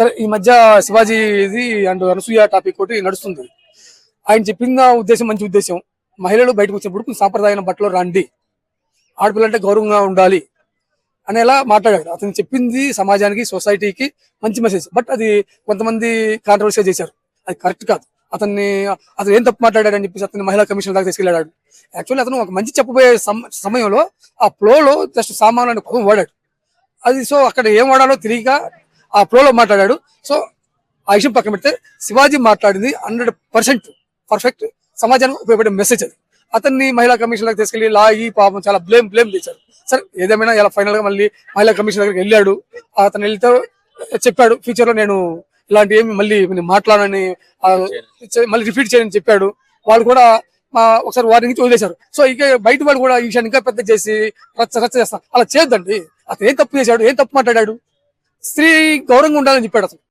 సరే ఈ మధ్య శివాజీది అండ్ అనసూయ టాపిక్ ఒకటి నడుస్తుంది. ఆయన చెప్పిన ఉద్దేశం మంచి ఉద్దేశం. మహిళలు బయటకు వచ్చినప్పుడు సాంప్రదాయ బట్టలో రండి, ఆడపిల్లంటే గౌరవంగా ఉండాలి అనేలా మాట్లాడాడు. అతను చెప్పింది సమాజానికి, సొసైటీకి మంచి మెసేజ్. బట్ అది కొంతమంది కాంట్రవర్సీ చేశారు. అది కరెక్ట్ కాదు. అతను ఏం తప్పు మాట్లాడాడు అని చెప్పేసి అతను మహిళా కమిషన్ దాకా తీసుకెళ్ళాడు. యాక్చువల్లీ అతను ఒక మంచి చెప్పబోయే సమయంలో ఆ ఫ్లోలో జస్ట్ సామాన్లు అనే పదం వాడాడు. అది సో అక్కడ ఏం వాడాలో తెలియక ఆ ఫ్లోలో మాట్లాడాడు. సో ఆ విషయం పక్కన పెడితే శివాజీ మాట్లాడింది 100% పర్ఫెక్ట్, సమాజానికి ఉపయోగపడే మెసేజ్. అది అతన్ని మహిళా కమిషన్ దగ్గర తీసుకెళ్లి లాగి పాపం చాలా బ్లేమ్ చేశారు. సరే ఏదేమైనా ఇలా ఫైనల్ గా మళ్ళీ మహిళా కమిషన్ దగ్గరికి వెళ్ళాడు. అతను వెళ్తే చెప్పాడు ఫ్యూచర్ లో నేను ఇలాంటి ఏమి మళ్ళీ మాట్లాడని, మళ్ళీ రిపీట్ చేయని చెప్పాడు. వాళ్ళు కూడా ఒకసారి వార్నింగ్ ఇచ్చి వదిలేశారు. సో ఇక బయట వాళ్ళు కూడా ఈ విషయాన్ని ఇంకా పెద్ద చేసి రచ్చ చేస్తాం. అలా చేయొద్దండి. అతను ఏం తప్పు చేశాడు, ఏం తప్పు మాట్లాడాడు? స్త్రీ గౌరవంగా ఉండాలని చెప్పాడు అతను.